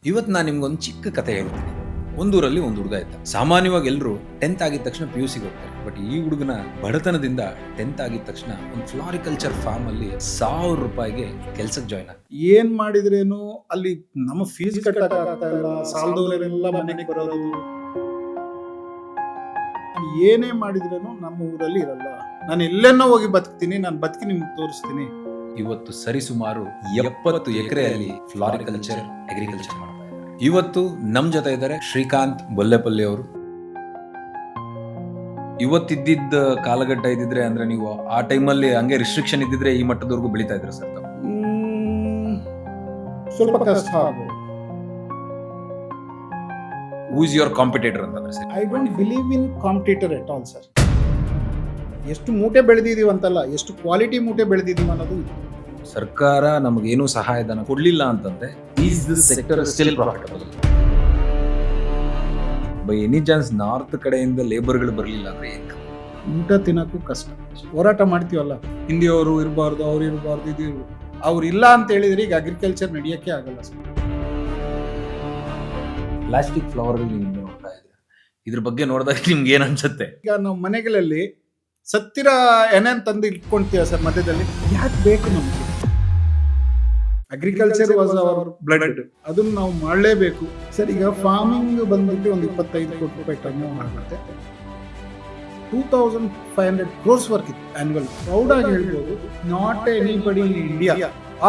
ಇವತ್ತು ನಾನು ನಿಮ್ಗೊಂದು ಚಿಕ್ಕ ಕತೆ ಹೇಳ್ತೀನಿ. ಒಂದೂರಲ್ಲಿ ಒಂದು ಹುಡುಗ ಇದ್ದ. ಸಾಮಾನ್ಯವಾಗಿ ಎಲ್ಲರೂ 10th ಆಗಿದ ತಕ್ಷಣ PUC ಹೋಗ್ತಾರೆ. ಬಟ್ ಈ ಹುಡುಗನ ಬಡತನದಿಂದ 10th ಆಗಿದ ತಕ್ಷಣ ಒಂದು ಫ್ಲಾರಿಕಲ್ಚರ್ ಫಾರ್ಮ್ ಅಲ್ಲಿ ₹1000 ಕೆಲ್ಸಕ್ಕೆ ಜಾಯ್ನ್ ಆಗ. ಏನ್ ಮಾಡಿದ್ರೇನು ಅಲ್ಲಿ ನಮ್ಮ ಫೀಸ್ ಕಟ್ಟಕ್ಕಾಗ್ತಾ ಇಲ್ಲ, ಸಾಲದವರೆಲ್ಲ ಮನೆಗೆ ಬರೋದು. ಏನೇ ಮಾಡಿದ್ರೇನು ನಮ್ಮ ಊರಲ್ಲಿ ಇರಲ್ಲ. ನಾನು ಎಲ್ಲೆನ್ನೋ ಹೋಗಿ ಬದುಕ್ತೀನಿ, ನಾನು ಬದುಕಿ ನಿಮ್ಗೆ ತೋರಿಸ್ತೀನಿ. ಇವತ್ತು ಸರಿಸುಮಾರು 70 ಎಕರೆಯಲ್ಲಿ ಫ್ಲಾರಿಕಲ್ಚರ್ ಅಗ್ರಿಕಲ್ಚರ್ ಮಾಡ್ತಾ ಇದ್ದಾರೆ. ಇವತ್ತು ನಮ್ ಜೊತೆ ಇದ್ದಾರೆ ಶ್ರೀಕಾಂತ್ ಬೊಲ್ಲೆಪಲ್ಲಿ ಅವರು. ಇವತ್ತಿದ್ದ ಕಾಲಘಟ್ಟ ಇದ್ದಿದ್ರೆ ಅಂದ್ರೆ ನೀವು ಆ ಟೈಮಲ್ಲಿ ಹಂಗೆ ರಿಸ್ಟ್ರಿಕ್ಷನ್ ಇದ್ದಿದ್ರೆ ಈ ಮಟ್ಟದವರೆಗೂ ಬೆಳೀತಾ ಇದ್ರು ಸರ್ ತಾವು? ಸ್ವಲ್ಪ ಕಷ್ಟ ಆಗ್ಬೋದು. ಹೂ ಇಸ್ ಯುವರ್ ಕಾಂಪಿಟೇಟರ್ ಅಂತಂದ್ರೆ sir? I don't believe in competitor at all sir. ಎಷ್ಟು ಮೂಟೆ ಬೆಳೆದಿದೀವಿ ಅಂತಲ್ಲ, ಎಷ್ಟು ಕ್ವಾಲಿಟಿ ಮೂಟೆ ಬೆಳೆದಿದೀವಿ ಅನ್ನೋದು. ಸರ್ಕಾರ ನಮಗೇನು ಸಹಾಯಧನ ಕೊಡ್ಲಿಲ್ಲ ಅಂತಂದ್ರೆ is this sector still profitable? By any chance north ಕಡೆಯಿಂದ ಲೇಬರ್ಗಳು ಬರಲಿಲ್ಲ ಅಂದ್ರೆ ಏನು? ಊಟ ತಿನ್ನಕ್ಕೂ ಕಷ್ಟ. ಹೋರಾಟ ಮಾಡ್ತೀವಲ್ಲ, ಹಿಂದಿಯವರು ಇರಬಾರ್ದು, ಅವ್ರು ಇರಬಾರ್ದು, ಇದು ಅವ್ರು ಇಲ್ಲ ಅಂತ ಹೇಳಿದ್ರೆ ಈಗ ಅಗ್ರಿಕಲ್ಚರ್ ನಡೆಯಕ್ಕೆ ಆಗಲ್ಲ ಸರ್. ಪ್ಲಾಸ್ಟಿಕ್ ಫ್ಲವರ್ ನೋಡ್ತಾ ಇದ್ರೆ ಇದ್ರ ಬಗ್ಗೆ ನೋಡಿದಾಗ ನಿಮ್ಗೆ ಏನ್ ಅನ್ಸುತ್ತೆ? ಈಗ ನಾವು ಮನೆಗಳಲ್ಲಿ ಸತ್ತಿರ ಏನೇನ್ ತಂದು ಇಟ್ಕೊಂತೀವ ಸರ್ ಮಧ್ಯದಲ್ಲಿ, ಯಾಕೆ ಬೇಕು ನಮ್ಗೆ? ಅಗ್ರಿಕಲ್ಚರ್ ವಾಸ್ ಅವರ್ ಬ್ಲಡ್, ಅದನ್ನ ನಾವು ಮಾಡಲೇಬೇಕು ಸರ್. ಈಗ ಫಾರ್ಮಿಂಗ್ ಬಂದ್ಬಿಟ್ಟು ಒಂದು 25 ಕೋಟಿ ರೂಪಾಯಿ ಟರ್ನ್ ಓವರ್ ಆಗುತ್ತೆ. 2500 crores ವರ್ಕ್ ಇತ್ತು ಆನ್ಯುವಲ್. ಪ್ರೌಡ್ ಆಗಿ ಹೇಳ್ಬೋದು, not anybody in India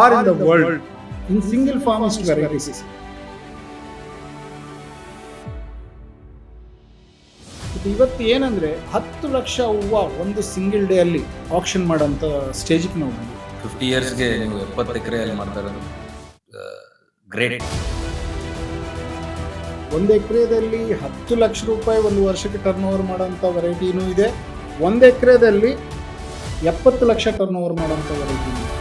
or in the world in single ಫಾರ್ಮಿಸ್ಟ್ ವೆರೈಟೀಸ್. ಇವತ್ತು ಏನಂದ್ರೆ 10 ಲಕ್ಷ ಹೂವು ಒಂದು ಸಿಂಗಲ್ ಡೇ ಅಲ್ಲಿ ಆಕ್ಷನ್ ಮಾಡೋಂಥ ಸ್ಟೇಜಿಗೆ ನಾವು ಬಂದ್ವಿ. 50 yearsಗೆ ನೀವು 70 ಎಕರೆಯಲ್ಲಿ ಮಾಡ್ತಾ ಇರೋದು ಗ್ರೇಟ್. 1 ಎಕರೆದಲ್ಲಿ 10 ಲಕ್ಷ ರೂಪಾಯಿ ಒಂದು ವರ್ಷಕ್ಕೆ ಟರ್ನ್ ಓವರ್ ಮಾಡೋಂಥ ವೆರೈಟಿನೂ ಇದೆ. 1 ಎಕರೆದಲ್ಲಿ 70 ಲಕ್ಷ ಟರ್ನ್ ಓವರ್ ಮಾಡೋಂಥ ವೆರೈಟಿನೂ ಇದೆ.